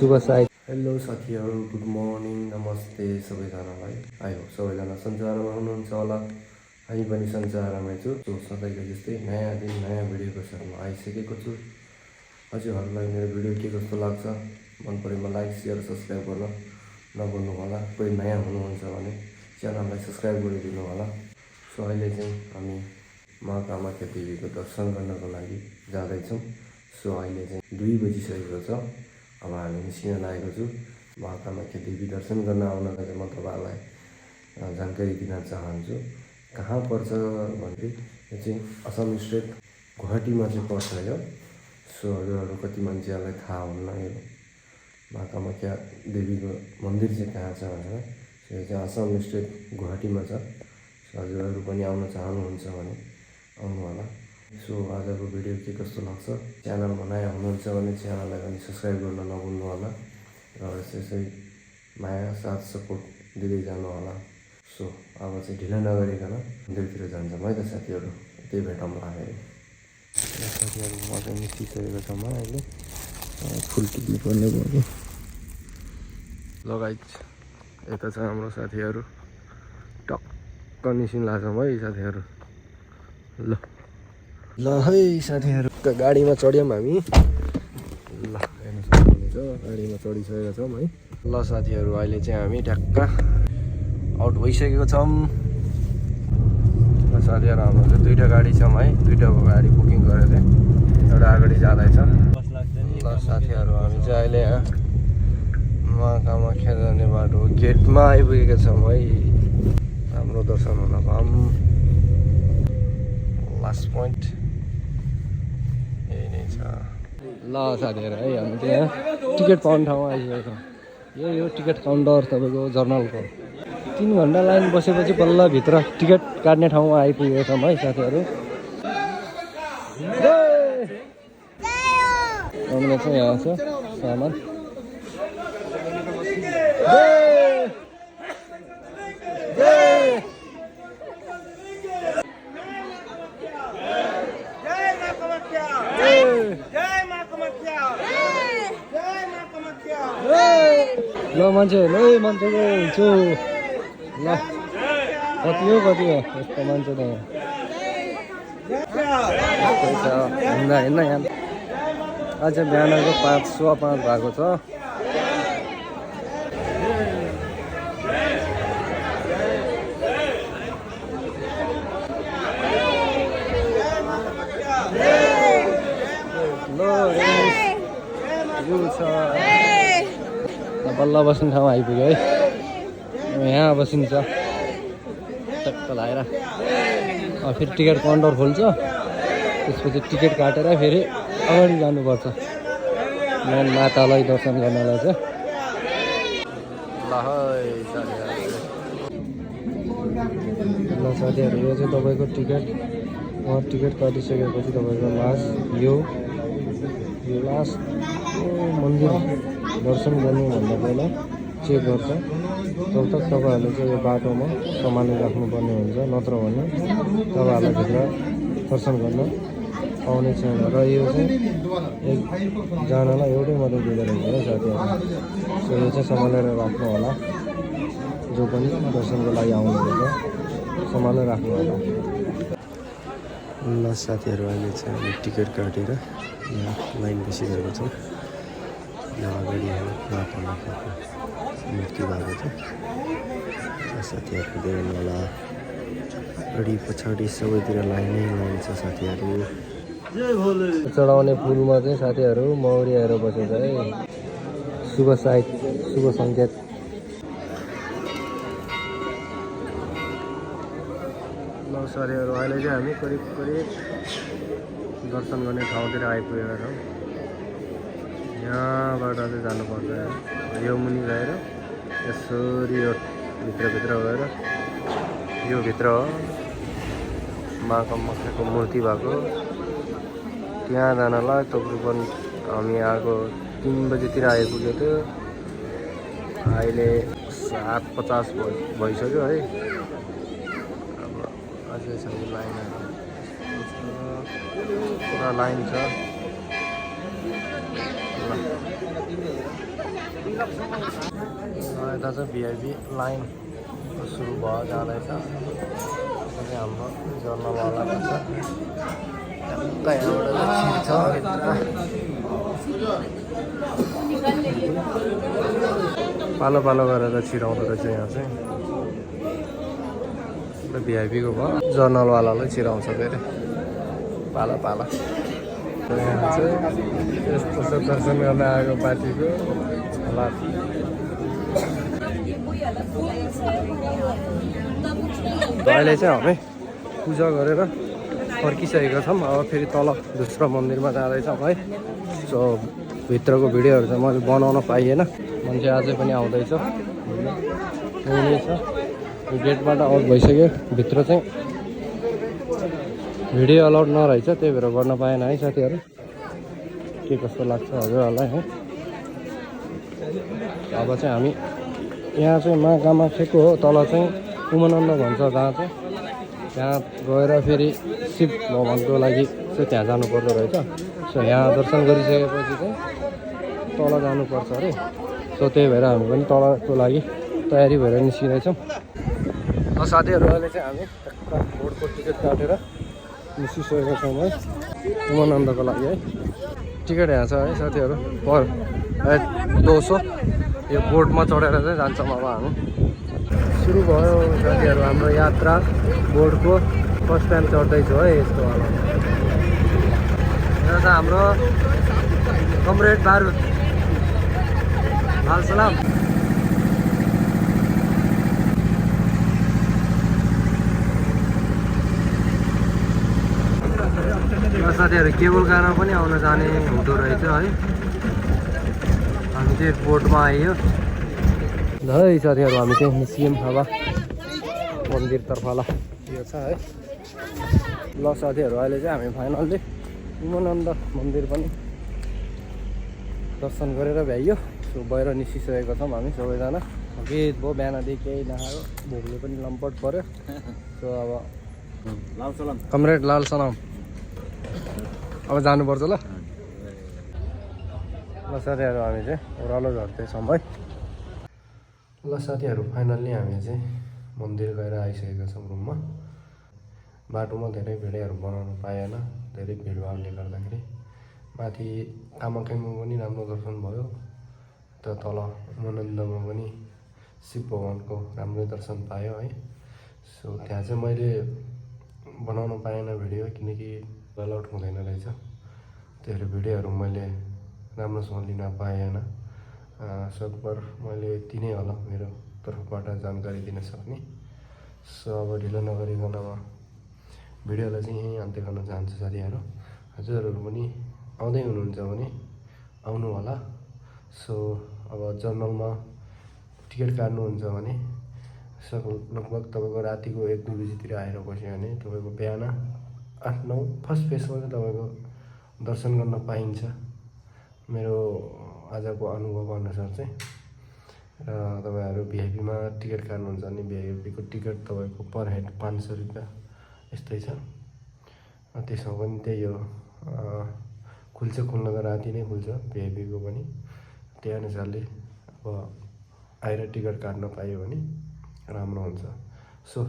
शुभ साई। हेलो साथीहरू, good morning, नमस्ते सबैजनालाई। आई होप सबैजना सन्चवारमा हुनुहुन्छ होला। हामी पनि सन्चवारमै छु। सधैँको जस्तै नयाँ दिन नयाँ भिडियोको साथमा आइसकेको छु। हजुरहरूलाई मेरो भिडियो के कस्तो लाग्छ, मन परेमा लाइक सेयर सब्सक्राइब गर्न नभुल्नु होला। कोही नयाँ हुनुहुन्छ भने च्यानललाई सब्सक्राइब गरिदिनु होला। सो अहिले चाहिँ हामी महाकामाख्या देवीको दर्शन गर्नको लागि जाँदैछौँ। सो अहिले चाहिँ 2 बजिसकेको छ। अब हामी निस्किन लागेको छु। महाकामाख्या देवी दर्शन गर्न आउनका चाहिँ म तपाईँहरूलाई जानकारी दिन चाहन्छु। कहाँ पर्छ भन्दै यो चाहिँ असम स्टेट गुवाहाटीमा चाहिँ पर्छ यो। सो हजुरहरू कति मान्छेहरूलाई थाहा हुन्न यो महाकामाख्या देवीको मन्दिर चाहिँ कहाँ छ भनेर। सो यो चाहिँ असम स्टेट गुवाहाटीमा छ। सो हजुरहरू पनि आउन चाहनुहुन्छ भने आउनु होला। सो आजको भिडियो के कस्तो लाग्छ, च्यानलमा नयाँ हुनुहुन्छ भने च्यानललाई पनि सब्सक्राइब गर्न नभुल्नु होला र यसै माया साथ सपोर्ट दिँदै जानु होला। सो अब चाहिँ ढिलो नगरिकन मन्दिरतिर जान्छौँ है त साथीहरू। त्यही भेटौँला फेरि। साथीहरू म चाहिँ निस्किसकेको छ। म अहिले फुल टिप्नु पर्ने भयो। लगाइ यता छ हाम्रो साथीहरू। टक्क निस्किँला छौँ है साथीहरू। ल है साथीहरू, गाडीमा चढ्यौँ हामी। ल हेर्नु सक्नुहुन्छ गाडीमा चढिसकेका छौँ है। ल साथीहरू, अहिले चाहिँ हामी ठ्याक्क आउट भइसकेको छौँ। ल साथीहरू, हाम्रो चाहिँ 2टा गाडी छौँ है। 2टाको गाडी बुकिङ गरेको थिएँ। एउटा अगाडि जाँदैछ। ल साथीहरू, हामी चाहिँ अहिले महाकामाख्या जाने बाटो गेटमा आइपुगेका छौँ है। हाम्रो दर्शन हुन पाऊँ। लास्ट पोइन्ट यही नै छ। ल साथीहरू है, हामी चाहिँ यहाँ टिकट पाउने ठाउँमा आइसकेको छौँ। यही हो टिकट काउन्टर तपाईँको जर्नलको। 3 घन्टा लाइन बसेपछि बल्ल भित्र टिकट काट्ने ठाउँमा आइपुगेको छौँ है साथीहरू। हामीले चाहिँ यहाँ छ सामान। ल मान्छेहरू है, मान्छेको हुन्छु। ल कति हो यस्तो मान्छे त हिँड्दा हिँड्दा यहाँ आज बिहानको 5:15 भएको छ। बल्ल बस्ने ठाउँ आइपुग्यो है। यहाँ बसिन्छ टक्क लगाएर। फेरि टिकट काउन्टर खोल्छ, त्यसपछि टिकट काटेर फेरि अगाडि जानुपर्छ मेन मातालाई दर्शन गर्नलाई चाहिँ। ल साथीहरू, यो चाहिँ तपाईँको टिकट। उहाँ टिकट काटिसकेपछि तपाईँको लास्ट यो लास्ट मन्दिर दर्शन गर्नुभन्दा पहिला चेक गर्छ। तब तक तपाईँहरूले चाहिँ यो बाटोमा सम्हाली राख्नुपर्ने हुन्छ, नत्र भने तपाईँहरूलाई भित्र दर्शन गर्न पाउने छैन। र यो चाहिँ एकजनालाई एउटै मात्रै दिँदो रहेछ है साथीहरू। सो यो चाहिँ सम्हालेर राख्नु होला। जो पनि दर्शनको लागि आउनुहुन्छ सम्हालेर राख्नु होला। ल साथीहरू, अहिले चाहिँ हामी टिकट काटेर यहाँ लाइन बसिरहेको छौँ। यहाँ अगाडि महाकामाख्याको मूर्ति भएको छ। साथीहरू देख्नु होला, अगाडि पछाडि सबैतिर लाइनै लाइन छ साथीहरू। चढाउने पुलमा चाहिँ साथीहरू मौरी आएर बसेको छ है। शुभ साइड, शुभ सङ्केत। ल साथीहरू, अहिले चाहिँ हामी करिब दर्शन गर्ने ठाउँतिर आइपुगेका छौँ। यहाँबाट चाहिँ जानुपर्छ। यो मुनि गएर यसरी यो भित्र गएर यो भित्र हो महाकामाख्याको मूर्ति भएको। त्यहाँ जानलाई तकरिबन हामी आएको 3 बजीतिर आइपुग्यो थियो। अहिले 7:50 भइसक्यो है। अब अझै छ लाइनहरू, पुरा लाइन छ। ल यता चाहिँ भिआइपी लाइन सुरु भयो जाँदैछ। हाम्रो जर्नलवालाको छ उता यहाँबाट चाहिँ छिर्छ पालो पालो गरेर छिराउँदो रहेछ यहाँ चाहिँ। भिआइपीको भयो जर्नलवालालाई छिराउँछ फेरि पालो पालो। यहाँ चाहिँ यस्तो छ दर्शन गर्न आएको पार्टीको हालत। अहिले चाहिँ हामी पूजा गरेर फर्किसकेका छौँ। अब फेरि तल दोस्रो मन्दिरमा जाँदैछौँ है। सो भित्रको भिडियोहरू चाहिँ मैले बनाउन पाइएन, मान्छे अझै पनि आउँदैछ। यही छ गेटबाट आउट भइसक्यो। भित्र चाहिँ भिडियो अलाउड नरहेछ, त्यही भएर गर्न पाएन है साथीहरू। के कस्तो लाग्छ हजुरहरूलाई है। अब चाहिँ हामी यहाँ चाहिँ मा कामाख्याको हो, तल चाहिँ उमानन्द भन्छ जहाँ चाहिँ, त्यहाँ गएर फेरि शिव भगवानको लागि चाहिँ त्यहाँ जानुपर्दो रहेछ। सो यहाँ दर्शन गरिसकेपछि चाहिँ तल जानुपर्छ अरे। सो त्यही भएर हामी पनि तलको लागि तयारी भएर निस्किँदैछौँ। साथीहरू अहिले चाहिँ हामी बोर्डको टिकट काटेर निस्किसकेका छौँ है उमानन्दको लागि है। टिकट यहाँ छ है साथीहरू, पर 200। यो बोर्डमा चढेर चाहिँ जान्छौँ अब हामी। सुरु भयो साथीहरू हाम्रो यात्रा बोर्डको। फर्स्ट टाइम चढ्दैछु है यस्तो वाला। यहाँ चाहिँ हाम्रो कमरेड बारुद लाल सलाम। साथीहरू केबल कारमा पनि आउन जाने हुँदो रहेछ है। हामी चाहिँ बोटमा आइयो है साथीहरू। हामी चाहिँ निस्क्यौँ अब मन्दिरतर्फ। ल यो छ है। ल साथीहरू अहिले चाहिँ हामी फाइनल्ली उमानन्द मन्दिर पनि दर्शन गरेर भ्याइयो। सो बाहिर निस्किसकेका छौँ हामी सबैजना। गीत भयो बिहानदेखि केही नखाएको, भोकले पनि लम्पट पऱ्यो। सो अब लाल सलाम कमरेड लाल सलाम। अब जानुपर्छ ल। ल साथीहरू हामी चाहिँ ओह्रालो झर्दैछौँ है। ल साथीहरू फाइनल्ली हामी चाहिँ मन्दिर गएर आइसकेका छौँ रुममा। बाटोमा धेरै भिडियोहरू बनाउन पाएन, धेरै भिडभाडले गर्दाखेरि। माथि कामाख्यामा पनि राम्रो दर्शन भयो, त तल उमानन्दमा पनि शिव भगवानको राम्रै दर्शन पायो है। सो त्यहाँ चाहिँ मैले बनाउन पाएन भिडियो, किनकि अलाउड हुँदैन रहेछ। त्यही भएर भिडियोहरू मैले राम्रोसँग लिन पाएन। सकभर मैले यति नै होला मेरो तर्फबाट जानकारी दिन सक्ने। सो अब ढिलो नगरिकन म भिडियोलाई चाहिँ यहीँ अन्त्य गर्न चाहन्छु साथीहरू। हजुरहरू पनि आउँदै हुनुहुन्छ भने आउनु होला। सो अब जर्नलमा टिकट काट्नुहुन्छ भने लगभग तपाईँको रातिको 1-2 बजीतिर आएर बस्यो भने तपाईँको बिहान 8-9 फर्स्ट फेसमा चाहिँ तपाईँको दर्शन गर्न पाइन्छ, मेरो आजको अनुभव अनुसार चाहिँ। र तपाईँहरू भिआइपीमा टिकट काट्नुहुन्छ भने भिआइपीको टिकट तपाईँको पर हेड 500 रुपियाँ यस्तै छ। त्यसमा पनि त्यही हो, खुल्न त राति नै खुल्छ भिआइपीको पनि। त्यही अनुसारले अब आएर टिकट काट्न पायो भने राम्रो हुन्छ। सो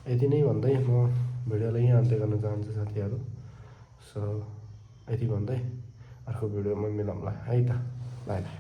यति नै भन्दै म भिडियोलाई यहीँ अन्त्य गर्न चाहन्छु साथीहरू। सो यति भन्दै अर्को भिडियोमा मिलाउँला है त। By by.